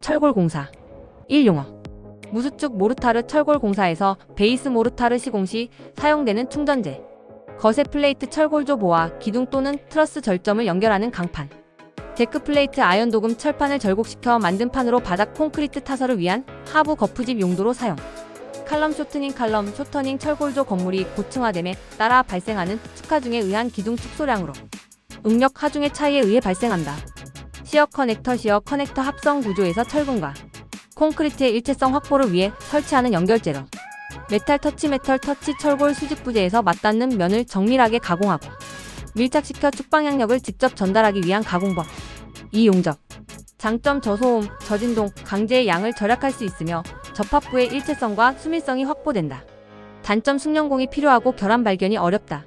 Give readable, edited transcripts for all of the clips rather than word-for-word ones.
철골공사 1용어 무수축 모르타르 철골공사에서 베이스 모르타르 시공 시 사용되는 충전재. 거세 플레이트 철골조 보와 기둥 또는 트러스 절점을 연결하는 강판. 데크 플레이트 아연 도금 철판을 절곡시켜 만든 판으로 바닥 콘크리트 타설을 위한 하부 거푸집 용도로 사용. 칼럼 쇼터닝 철골조 건물이 고층화됨에 따라 발생하는 축하중에 의한 기둥 축소량으로 응력 하중의 차이에 의해 발생한다. 시어 커넥터 합성 구조에서 철근과 콘크리트의 일체성 확보를 위해 설치하는 연결재로 메탈 터치 철골 수직 부재에서 맞닿는 면을 정밀하게 가공하고 밀착시켜 축방향력을 직접 전달하기 위한 가공법. 이 용접 장점 저소음, 저진동, 강제의 양을 절약할 수 있으며 접합부의 일체성과 수밀성이 확보된다. 단점 숙련공이 필요하고 결함 발견이 어렵다.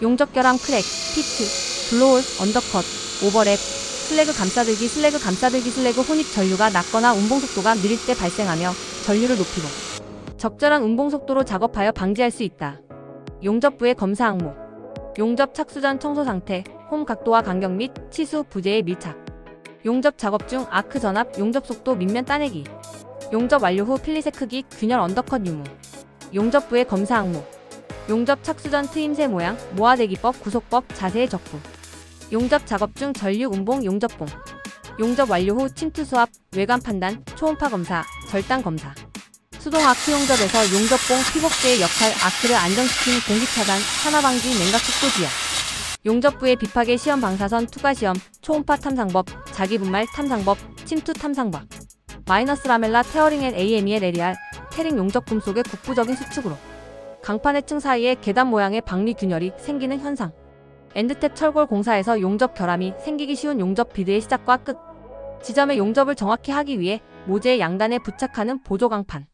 용접 결함 크랙, 피트, 블로울, 언더컷, 오버랩, 슬래그 감싸들기 슬래그 혼입 전류가 낮거나 운봉속도가 느릴 때 발생하며 전류를 높이고 적절한 운봉속도로 작업하여 방지할 수 있다. 용접부의 검사 항목 용접 착수 전 청소 상태, 홈 각도와 간격 및 치수, 부재의 밀착 용접 작업 중 아크 전압, 용접 속도, 밑면 따내기 용접 완료 후 필릿의 크기, 균열 언더컷 유무 용접부의 검사 항목 용접 착수 전 트임새 모양, 모아대기법, 구속법, 자세의 적부 용접 작업 중 전류 운봉 용접봉 용접 완료 후 침투 수압, 외관 판단, 초음파 검사, 절단 검사 수동 아크 용접에서 용접봉 피복제의 역할 아크를 안정시키는 공기 차단, 산화 방지, 냉각 속도 지연 용접부의 비파계 시험 방사선 투과 시험, 초음파 탐상법, 자기 분말 탐상법, 침투 탐상법 마이너스 라멜라 테어링 앤 AMEL LER 테링 용접 금속의 국부적인 수축으로 강판의 층 사이에 계단 모양의 박리 균열이 생기는 현상 엔드탭 철골 공사에서 용접 결함이 생기기 쉬운 용접 비드의 시작과 끝 지점의 용접을 정확히 하기 위해 모재의 양단에 부착하는 보조 강판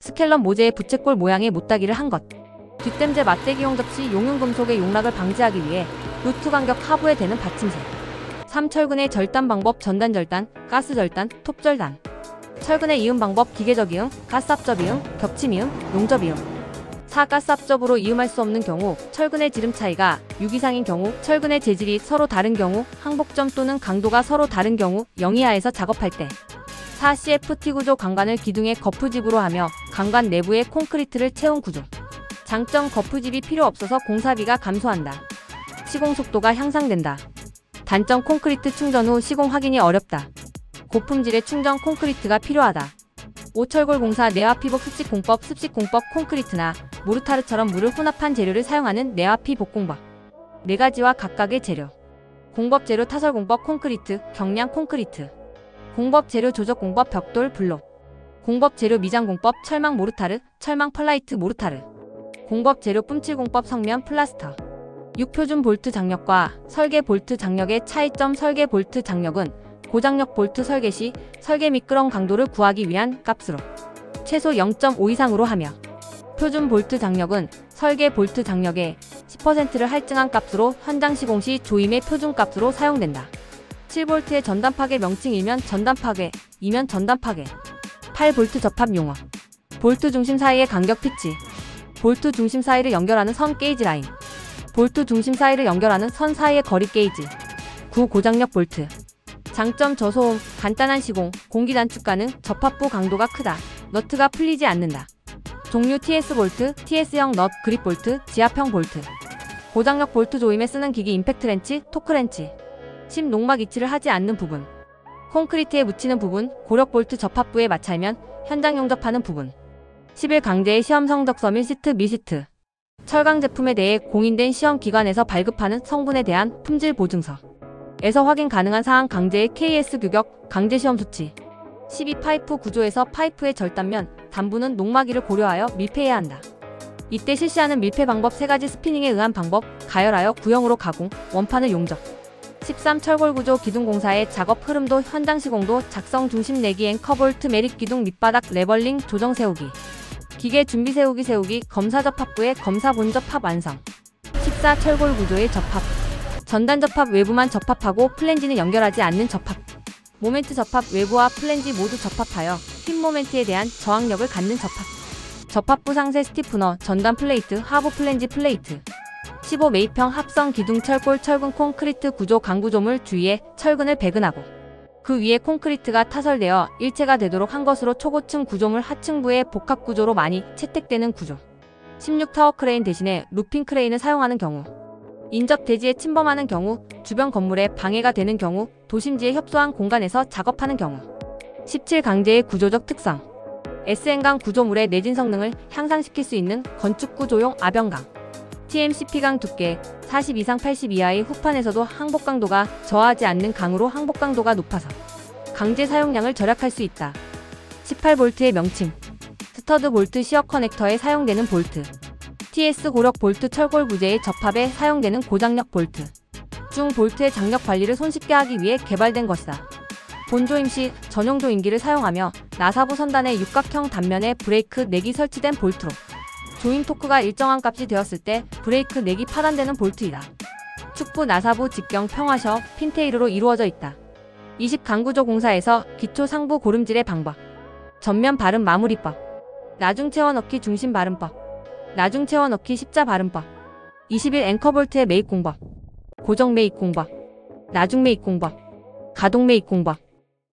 스켈럼 모재의 부채꼴 모양의 못다기를 한 것 뒷댐재 맞대기 용접 시 용융금속의 용락을 방지하기 위해 루트 간격 하부에 대는 받침새 3. 철근의 절단 방법 전단, 가스 절단, 톱 절단 철근의 이음 방법 기계적 이음, 가스 압접 이음, 겹침 이음, 용접 이음 4. 가스 압접으로 이음할 수 없는 경우 철근의 지름 차이가 6 이상인 경우 철근의 재질이 서로 다른 경우 항복점 또는 강도가 서로 다른 경우 0 이하에서 작업할 때 4. CFT 구조 강관을 기둥의 거푸집으로 하며 강관 내부에 콘크리트를 채운 구조 장점 거푸집이 필요 없어서 공사비가 감소한다. 시공 속도가 향상된다. 단점 콘크리트 충전 후 시공 확인이 어렵다. 고품질의 충전 콘크리트가 필요하다. 5. 철골 공사 내화피복 습식공법 콘크리트나 모르타르처럼 물을 혼합한 재료를 사용하는 내화피 복공법 4가지와 각각의 재료 공법 재료 타설공법 콘크리트, 경량 콘크리트 공법 재료 조적공법 벽돌 블록 공법 재료 미장공법 철망 모르타르, 철망 펄라이트 모르타르 공법 재료 뿜칠공법 성면 플라스터 6. 표준 볼트 장력과 설계 볼트 장력의 차이점 설계 볼트 장력은 고장력 볼트 설계 시 설계 미끄럼 강도를 구하기 위한 값으로 최소 0.5 이상으로 하며 표준 볼트 장력은 설계 볼트 장력의 10%를 할증한 값으로 현장 시공 시 조임의 표준 값으로 사용된다. 7볼트의 전단 파괴 명칭 1면 전단 파괴, 2면 전단 파괴 8볼트 접합 용어 볼트 중심 사이의 간격 피치 볼트 중심 사이를 연결하는 선 게이지 라인 볼트 중심 사이를 연결하는 선 사이의 거리 게이지 9. 고장력 볼트 장점 저소음, 간단한 시공, 공기 단축 가능, 접합부 강도가 크다, 너트가 풀리지 않는다. 종류 TS볼트, TS형 넛, 그립볼트, 지압형 볼트 고장력 볼트 조임에 쓰는 기기 임팩트 렌치, 토크 렌치 10. 농막 이치를 하지 않는 부분 콘크리트에 묻히는 부분, 고력 볼트 접합부에 마찰면 현장 용접하는 부분 11. 강제의 시험 성적 서밀 시트 밀시트 철강 제품에 대해 공인된 시험 기관에서 발급하는 성분에 대한 품질 보증서 에서 확인 가능한 사항 강제의 KS 규격, 강제 시험 수치 12. 파이프 구조에서 파이프의 절단면, 단부는 농막이를 고려하여 밀폐해야 한다. 이때 실시하는 밀폐 방법 3가지 스피닝에 의한 방법, 가열하여 구형으로 가공, 원판을 용접 13. 철골 구조 기둥 공사의 작업 흐름도 현장 시공도 작성 중심 내기 앵커 볼트 매립 기둥 밑바닥 레벌링 조정 세우기 기계 준비 세우기 검사 접합부의 검사 본접합 완성 14. 철골 구조의 접합 전단 접합 외부만 접합하고 플랜지는 연결하지 않는 접합 모멘트 접합 외부와 플랜지 모두 접합하여 핀 모멘트에 대한 저항력을 갖는 접합 접합부 상세 스티프너 전단 플레이트 하부 플랜지 플레이트 15. 매입형 합성 기둥 철골 철근 콘크리트 구조 강구조물 주위에 철근을 배근하고 그 위에 콘크리트가 타설되어 일체가 되도록 한 것으로 초고층 구조물 하층부의 복합 구조로 많이 채택되는 구조. 16타워 크레인 대신에 루핑 크레인을 사용하는 경우, 인접 대지에 침범하는 경우, 주변 건물에 방해가 되는 경우, 도심지의 협소한 공간에서 작업하는 경우. 17강제의 구조적 특성. SN강 구조물의 내진 성능을 향상시킬 수 있는 건축 구조용 아변강. TMCP강 두께 40 이상 80 이하의 후판에서도 항복 강도가 저하지 않는 강으로 항복 강도가 높아서 강제 사용량을 절약할 수 있다. 18볼트의 명칭. 스터드 볼트 시어 커넥터에 사용되는 볼트. TS 고력 볼트 철골 부재의 접합에 사용되는 고장력 볼트. 중 볼트의 장력 관리를 손쉽게 하기 위해 개발된 것이다. 본조임 시 전용 조임기를 사용하며 나사부 선단의 육각형 단면에 브레이크 넥이 설치된 볼트로 조임 토크가 일정한 값이 되었을 때 브레이크 넥이 파단되는 볼트이다. 축부 나사부 직경 평화셔 핀테일으로 이루어져 있다. 20강구조 공사에서 기초 상부 고름질의 방법. 전면 바름 마무리법. 나중 채워 넣기 중심 바름법. 나중 채워 넣기 십자 바름법. 21 앵커볼트의 매입 공법. 고정 매입 공법. 나중 매입 공법. 가동 매입 공법.